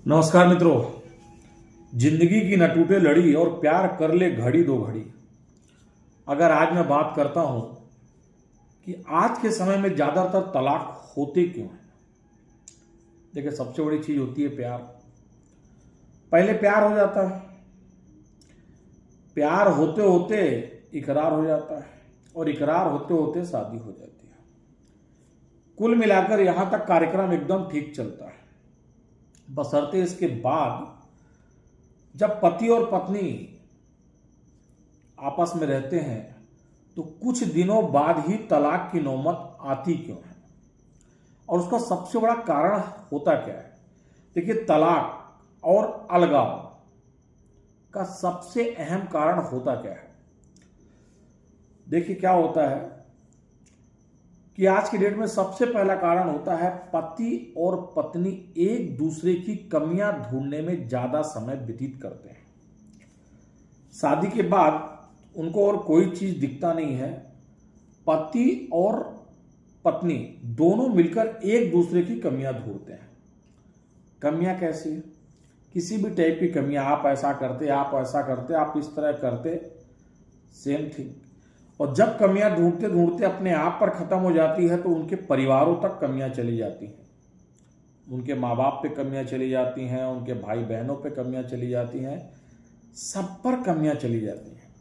नमस्कार मित्रों। जिंदगी की न टूटे लड़ी और प्यार कर ले घड़ी दो घड़ी। अगर आज मैं बात करता हूं कि आज के समय में ज्यादातर तलाक होते क्यों हैं, देखिए सबसे बड़ी चीज होती है प्यार। पहले प्यार हो जाता है, प्यार होते होते इकरार हो जाता है और इकरार होते होते शादी हो जाती है। कुल मिलाकर यहां तक कार्यक्रम एकदम ठीक चलता है, बशर्ते इसके बाद जब पति और पत्नी आपस में रहते हैं तो कुछ दिनों बाद ही तलाक की नौबत आती क्यों है और उसका सबसे बड़ा कारण होता क्या है। देखिए, तलाक और अलगाव का सबसे अहम कारण होता क्या है। देखिए क्या होता है कि आज की डेट में सबसे पहला कारण होता है पति और पत्नी एक दूसरे की कमियां ढूंढने में ज्यादा समय व्यतीत करते हैं। शादी के बाद उनको और कोई चीज दिखता नहीं है। पति और पत्नी दोनों मिलकर एक दूसरे की कमियां ढूंढते हैं। कमियां कैसी है? किसी भी टाइप की कमियां, आप ऐसा करते, आप ऐसा करते, आप इस तरह करते, सेम थिंग। और जब कमियां ढूंढते ढूंढते अपने आप पर खत्म हो जाती है तो उनके परिवारों तक कमियां चली जाती हैं। उनके माँ बाप पे कमियां चली जाती हैं, उनके भाई बहनों पे कमियां चली जाती हैं, सब पर कमियां चली जाती हैं।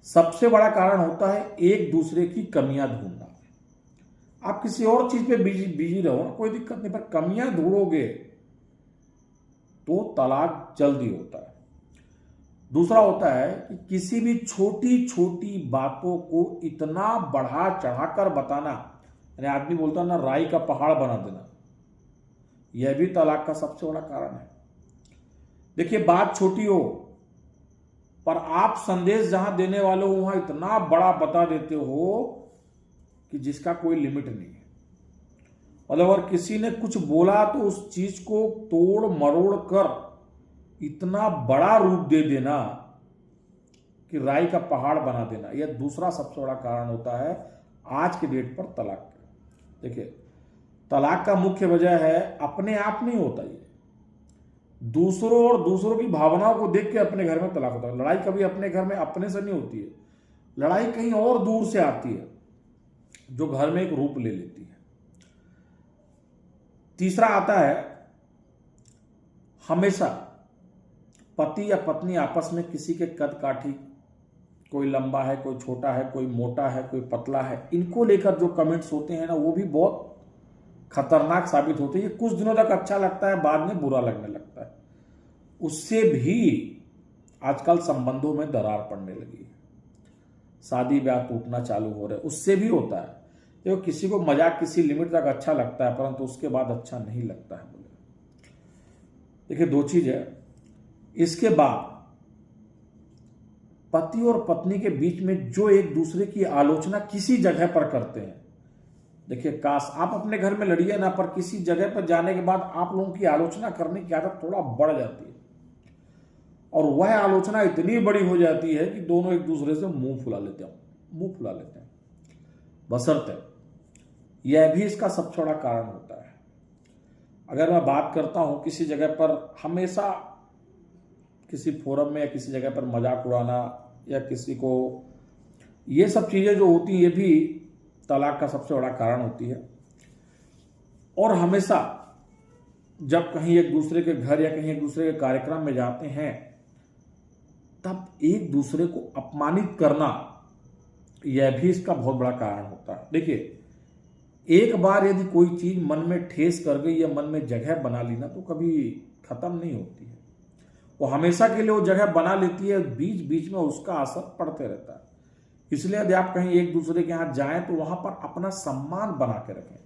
सबसे बड़ा कारण होता है एक दूसरे की कमियां ढूंढना। आप किसी और चीज पे बिजी बिजी रहो, कोई दिक्कत नहीं, पर कमियां ढूंढोगे तो तलाक जल्दी होता है। दूसरा होता है कि किसी भी छोटी छोटी बातों को इतना बढ़ा चढ़ाकर बताना, यानी आदमी बोलता है ना, राई का पहाड़ बना देना, यह भी तलाक का सबसे बड़ा कारण है। देखिए, बात छोटी हो पर आप संदेश जहां देने वाले हो वहां इतना बड़ा बता देते हो कि जिसका कोई लिमिट नहीं है। मतलब अगर किसी ने कुछ बोला तो उस चीज को तोड़ मरोड़ कर इतना बड़ा रूप दे देना कि राई का पहाड़ बना देना, यह दूसरा सबसे बड़ा कारण होता है आज के डेट पर तलाक का। देखिए, तलाक का मुख्य वजह है अपने आप नहीं होता, ये दूसरों और दूसरों की भावनाओं को देख के अपने घर में तलाक होता है। लड़ाई कभी अपने घर में अपने से नहीं होती है, लड़ाई कहीं और दूर से आती है जो घर में एक रूप ले लेती है। तीसरा आता है, हमेशा पति या पत्नी आपस में किसी के कद काठी, कोई लंबा है, कोई छोटा है, कोई मोटा है, कोई पतला है, इनको लेकर जो कमेंट्स होते हैं ना, वो भी बहुत खतरनाक साबित होते हैं। ये कुछ दिनों तक अच्छा लगता है, बाद में बुरा लगने लगता है। उससे भी आजकल संबंधों में दरार पड़ने लगी है, शादी ब्याह टूटना चालू हो रहे, उससे भी होता है। देखो, किसी को मजाक किसी लिमिट तक अच्छा लगता है, परंतु उसके बाद अच्छा नहीं लगता है। बोले, देखिए दो चीज है। इसके बाद पति और पत्नी के बीच में जो एक दूसरे की आलोचना किसी जगह पर करते हैं, देखिए काश आप अपने घर में लड़िए ना, पर किसी जगह पर जाने के बाद आप लोगों की आलोचना करने की आदत थोड़ा बढ़ जाती है और वह आलोचना इतनी बड़ी हो जाती है कि दोनों एक दूसरे से मुंह फुला लेते हैं। बशर्ते यह भी इसका सबसे बड़ा कारण होता है। अगर मैं बात करता हूं किसी जगह पर हमेशा किसी फोरम में या किसी जगह पर मजाक उड़ाना या किसी को, ये सब चीजें जो होती है ये भी तलाक का सबसे बड़ा कारण होती है। और हमेशा जब कहीं एक दूसरे के घर या कहीं एक दूसरे के कार्यक्रम में जाते हैं तब एक दूसरे को अपमानित करना, यह भी इसका बहुत बड़ा कारण होता है। देखिए, एक बार यदि कोई चीज मन में ठेस कर गई या मन में जगह बना ली ना, तो कभी खत्म नहीं होती है, वो हमेशा के लिए वो जगह बना लेती है, बीच बीच में उसका असर पड़ते रहता है। इसलिए यदि आप कहीं एक दूसरे के यहाँ जाएं तो वहां पर अपना सम्मान बना के रखें।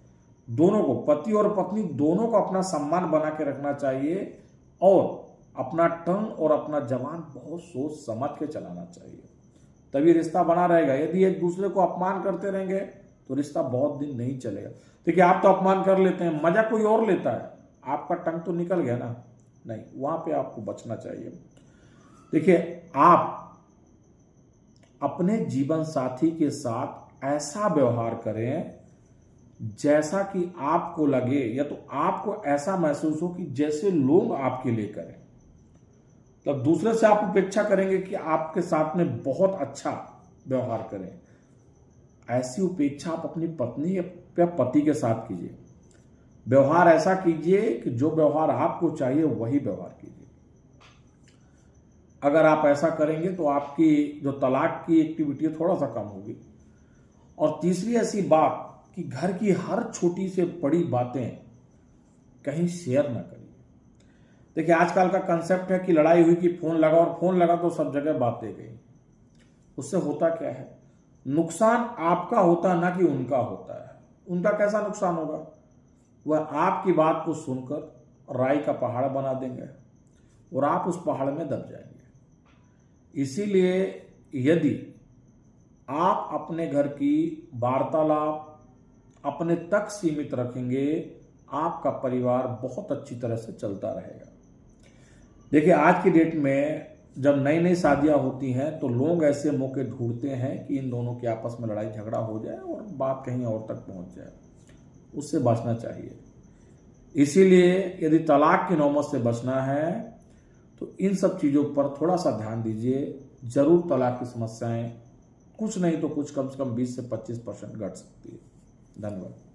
दोनों को, पति और पत्नी दोनों को अपना सम्मान बना के रखना चाहिए और अपना टंग और अपना जबान बहुत सोच समझ के चलाना चाहिए, तभी रिश्ता बना रहेगा। यदि एक दूसरे को अपमान करते रहेंगे तो रिश्ता बहुत दिन नहीं चलेगा। देखिए, आप तो अपमान कर लेते हैं, मजा कोई और लेता है, आपका टंग तो निकल गया ना, नहीं, वहां पे आपको बचना चाहिए। देखिए, आप अपने जीवन साथी के साथ ऐसा व्यवहार करें जैसा कि आपको लगे, या तो आपको ऐसा महसूस हो कि जैसे लोग आपके लिए करें। तब दूसरे से आप अपेक्षा करेंगे कि आपके साथ में बहुत अच्छा व्यवहार करें। ऐसी उपेक्षा आप अपनी पत्नी या पति के साथ कीजिए। व्यवहार ऐसा कीजिए कि जो व्यवहार आपको चाहिए वही व्यवहार कीजिए। अगर आप ऐसा करेंगे तो आपकी जो तलाक की एक्टिविटी थोड़ा सा कम होगी। और तीसरी ऐसी बात कि घर की हर छोटी से बड़ी बातें कहीं शेयर ना करिए। देखिए, आजकल का कंसेप्ट है कि लड़ाई हुई कि फोन लगा, और फोन लगा तो सब जगह बातें गई। उससे होता क्या है, नुकसान आपका होता ना कि उनका होता है। उनका कैसा नुकसान होगा, वह आपकी बात को सुनकर राई का पहाड़ बना देंगे और आप उस पहाड़ में दब जाएंगे। इसीलिए यदि आप अपने घर की वार्तालाप अपने तक सीमित रखेंगे, आपका परिवार बहुत अच्छी तरह से चलता रहेगा। देखिए, आज की डेट में जब नई नई शादियां होती हैं तो लोग ऐसे मौके ढूंढते हैं कि इन दोनों के आपस में लड़ाई झगड़ा हो जाए और बात कहीं और तक पहुंच जाए। उससे बचना चाहिए। इसीलिए यदि तलाक की नौबत से बचना है तो इन सब चीज़ों पर थोड़ा सा ध्यान दीजिए। जरूर तलाक की समस्याएं कुछ नहीं तो कुछ कम से कम 20 से 25% घट सकती है। धन्यवाद।